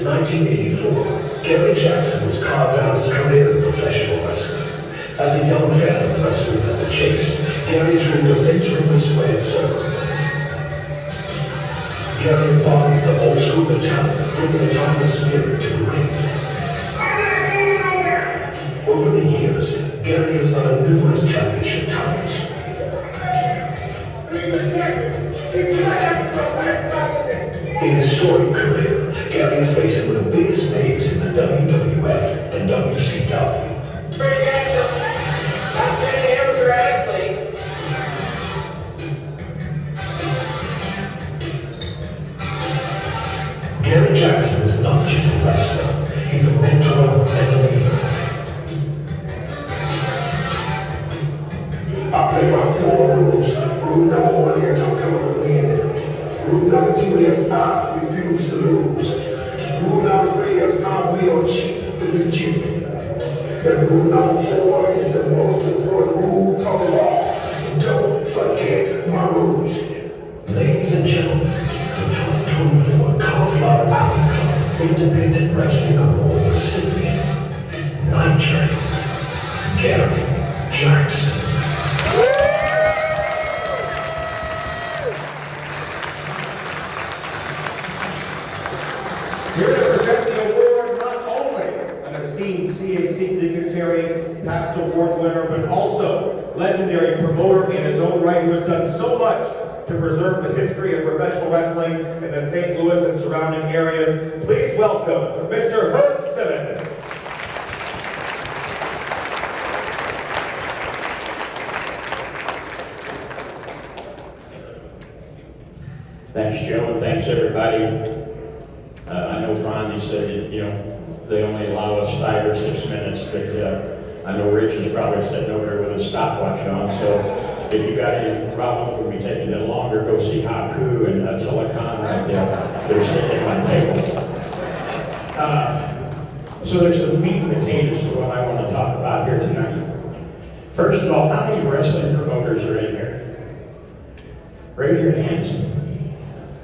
1984, Gary Jackson has carved out his career in professional wrestling. As a young fan of wrestling at the Chase, Gary dreamed of entering the squared circle. Gary embodies the old school mentality, bringing a timeless spirit to the ring. Over the years, Gary has earned numerous championship titles. In his storied career, Gary is facing one of the biggest names in the WWF and WCW. Gary Jackson is not just a wrestler, he's a mentor and a leader. I play my 4 rules. Rule number 1 is I'm coming to win. Rule number 2 is I refuse to lose. Rule number 3 is I will cheat to beat you. And rule number 4 is the most important rule of law. Don't forget my rules. Ladies and gentlemen, the 2024 Cauliflower Club Independent Wrestling Award recipient, Night Train, Gary Jackson. Here to present the award, not only an esteemed CAC dignitary, past award winner, but also legendary promoter in his own right, who has done so much to preserve the history of professional wrestling in the St. Louis and surrounding areas. Please welcome Mr. Herb Simmons. Thanks, Joe, and thanks, everybody. I know Fonzie said that, they only allow us 5 or 6 minutes, but I know Rich is probably sitting over there with a stopwatch on, so if you got any problems with me taking it longer, go see Haku and Telecom right there. They're sitting at my table. So there's some meat and potatoes to what I want to talk about here tonight. First of all, how many wrestling promoters are in here? Raise your hands.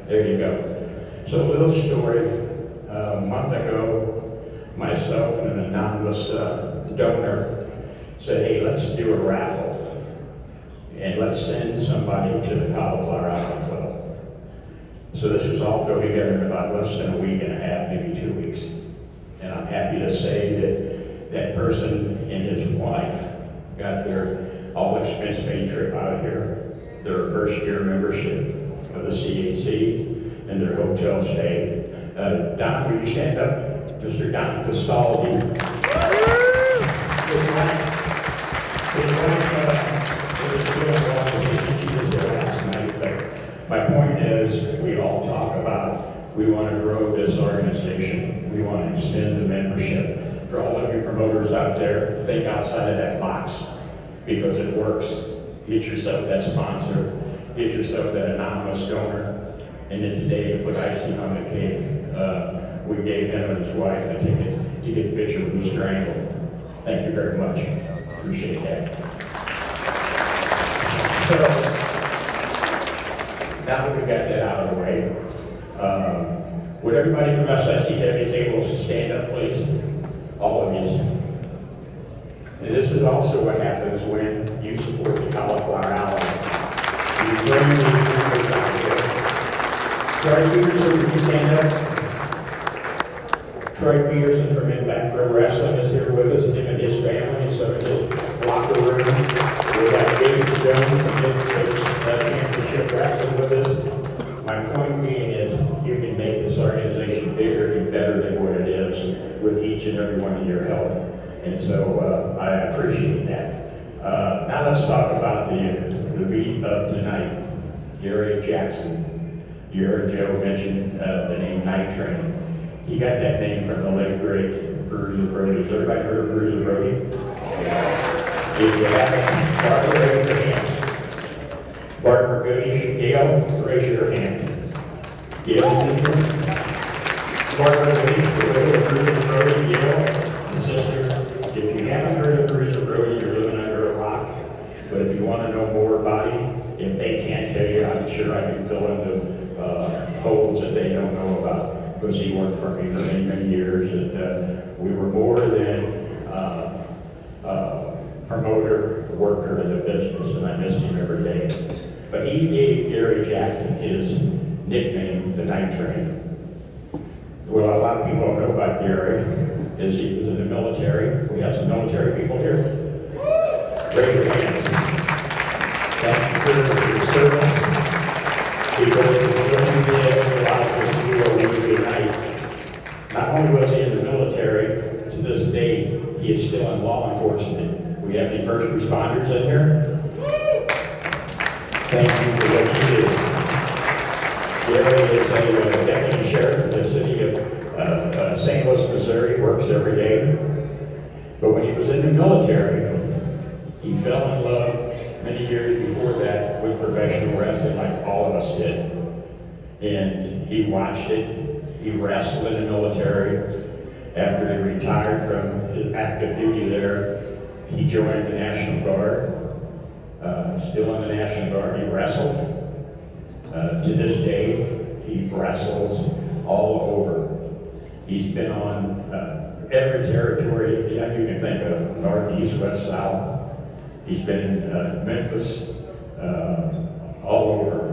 There you go. So a little story. A month ago, myself and an anonymous donor said, hey, let's do a raffle. And let's send somebody to the Cauliflower Club. So this was all thrown together in about less than a week and a half, maybe 2 weeks. And I'm happy to say that that person and his wife got their all expense paid trip out of here, their first year membership of the CAC, and their hotel stay. Don, would you stand up? Mr. Don Castaldi. His wife my point is, we all talk about, we want to grow this organization. We want to extend the membership. For all of you promoters out there, think outside of that box, because it works. Get yourself that sponsor, get yourself that anonymous donor, and then today to put icing on the cake, we gave him and his wife a ticket to get a picture with Mr. Angle. Thank you very much. Appreciate that. So, now that we got that out of the way, would everybody from SICW tables stand up, please? All of you. And this is also what happens when you support the Cauliflower Alliance. You bring these members out here. Troy Peterson, would you stand up? Troy Peterson from Impact Pro Wrestling is here with us, him and his family, and so in his locker room. We got Jason Jones from Mid-States Championship Wrestling with us. My point being is, you can make this organization bigger and better than what it is with each and every one of your help. And so I appreciate that. Now let's talk about the meat of tonight, Gary Jackson. You heard Joe mention the name Night Train. He got that name from the late great Bruiser Brody. Has everybody heard of Bruiser Brody? If you haven't, Barbara, raise your hand. Barbara Goody, Gail, raise your hand. Gail, Barbara Goody, Bruiser Brody, Gail, sister. If you haven't heard of Bruiser Brody, you're living under a rock. But if you want to know more about him, if they can't tell you, I'm sure I can fill in the holes that they don't know about. because he worked for me for many, many years, and we were more than promoter, worker in the business, and I miss him every day. But he gave Gary Jackson his nickname, the Night Train. Well, a lot of people don't know about Gary is he was in the military. We have some military people here. Raise your hands. Thank you for your service. Because when you did a lot of this Wednesday night, not only was he in the military, to this day, he is still in law enforcement. We have any first responders in here? Thank you for what you did. Gary is a deputy sheriff in the city of St. Louis, Missouri, works every day. But when he was in the military, he fell in love many years before that with professional wrestling, like all of us did. And he watched it. He wrestled in the military. After he retired from his active duty there, he joined the National Guard. Still in the National Guard, he wrestled. To this day, he wrestles all over. He's been on every territory you can think of, north, east, west, south. He's been in Memphis, all over.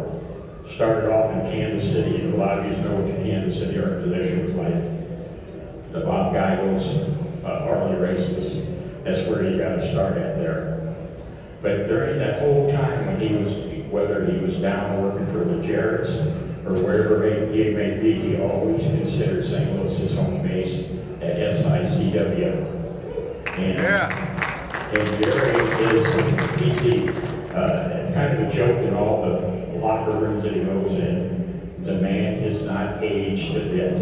Started off in Kansas City, and a lot of you know what the Kansas City organization was like. The Bob Geigels, Harley races, that's where he got to start at there. But during that whole time when he was, whether he was down working for the Jarretts or wherever he may be, he always considered St. Louis his home base at SICW. And Gary is, he's the, kind of a joke in all the locker rooms that he goes in. The man is not aged a bit.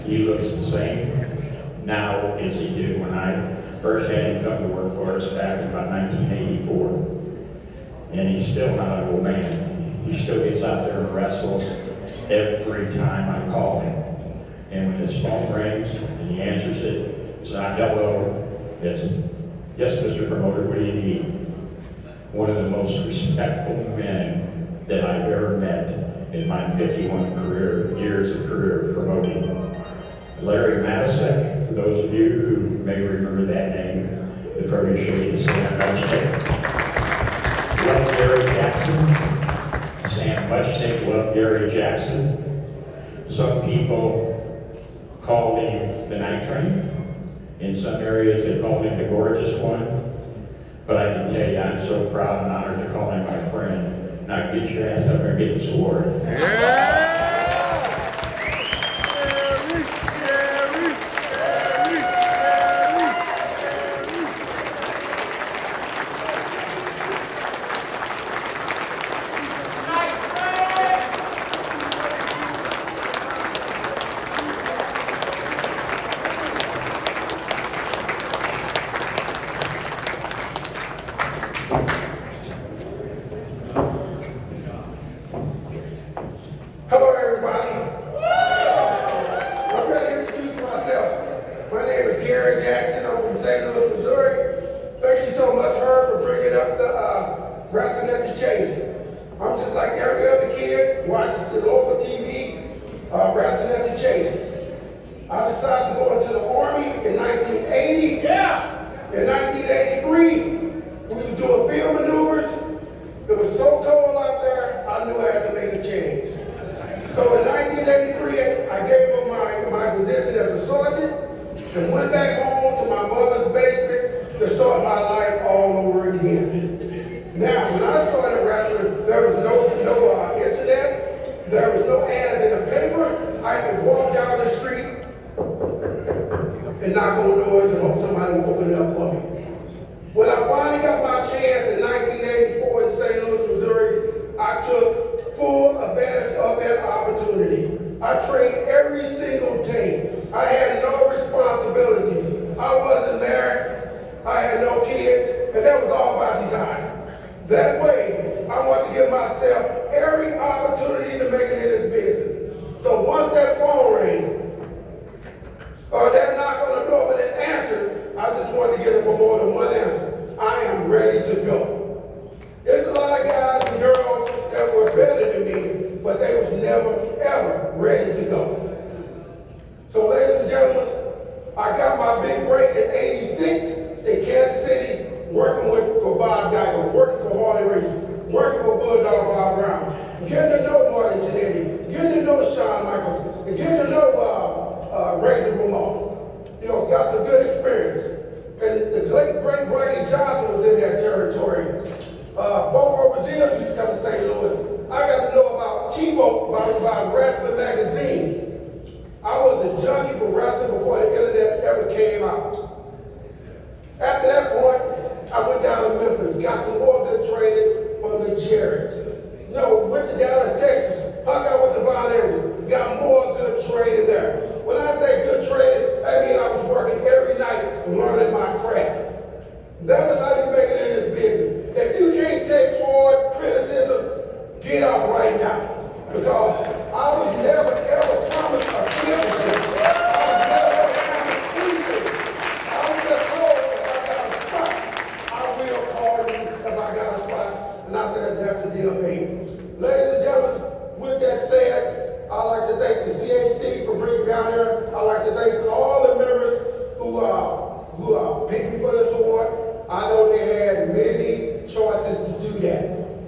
He looks the same now as he did when I first had him come to work for us back in about 1984. And he's still not an old man. He still gets out there and wrestles every time I call him. And when his phone rings and he answers it, it's not hello, it's yes, Mr. Promoter, what do you need? One of the most respectful men that I've ever met in my 51 years of career of promoting. Larry Matisek, for those of you who may remember that name, the protege of Sam Muchnick. Love Gary Jackson. Sam Muchnick loved Gary Jackson. Some people called him the Night Train. In some areas they called him the Gorgeous One. But I can tell you, I'm so proud and honored to call him my friend. Now get your ass up there and get this award. Yeah! Hello, everybody. I'm going to introduce myself. My name is Gary Jackson. I'm from St. Louis, Missouri. Thank you so much, Herb, for bringing up the wrestling at the Chase. I'm just like every other kid, watch the local TV, wrestling at the Chase. I decided to go into the Army in 1980. Yeah. In 1983, we was doing field maneuvers. It was so cold out there, I knew I had to make a change. So in 1983, I gave up my position as a sergeant and went back home to my mother's basement to start my life all over again. Now, when I started wrestling, there was no internet, there was no ads in the paper. I had to walk down the street and knock on doors and hope somebody would open it up for me. When I finally got my chance in 1984 in St. Louis, Missouri, I took full advantage of that opportunity. I trained every single day. I had no responsibilities. I wasn't married. I had no kids, and that was all by design. That way, I want to give myself every opportunity to make it in this business. So once that phone rang, or that knock on the door with an answer, I just wanted to give them more than one answer. I am ready to go. There's a lot of guys and girls that were better than me, but they was never, ever ready to go. children used to come to St. Louis. I got to know about T-Boat by wrestling magazines. I was a junkie for wrestling before the internet ever came out. After that point, I went down to Memphis, got some more good training from the Jarretts. You know, went to Dallas, Texas, hung out with the Bonairs, got more good training there. When I say good training, I mean I was working every night learning my craft. That is how you make it in this business. If you can't take hard criticism, get out right now. Because I was never ever promised a championship. I was never ever promised anything. I was just told if I got a spot, I will call you if I got a spot. And I said that's the deal made. Ladies and gentlemen, with that said, I'd like to thank the CAC for bringing me down here. I'd like to thank all the members who picked me for this award. I know they had many choices to do that,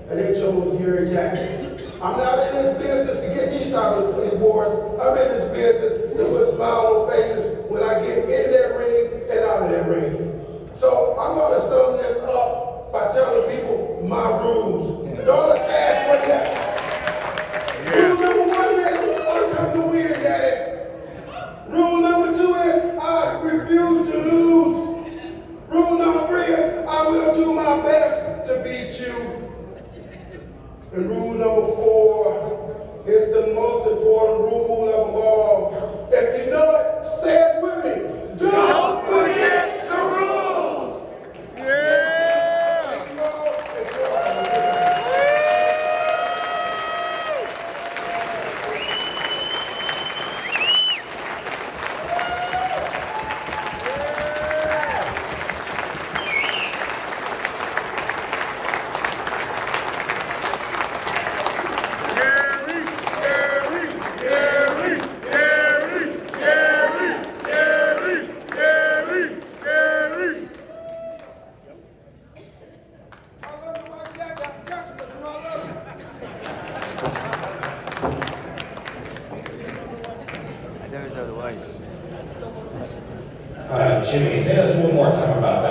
and they chose Gary Jackson. I'm not in this business to get these type of awards. I'm in this business to put smile on faces when I get in that ring and out of that ring. So I'm going to sum this up by telling people my rules. Don't let's ask for that. Rule number 1 is I'm coming to win, daddy. Rule number 2 is I refuse to lose. Rule number 3 is I will do my best to beat you. And rule number 4 is the most important rule of all. If you know it, say it with me. Don't forget the rules. Yeah. Thank you all. Jimmy, hit us one more time about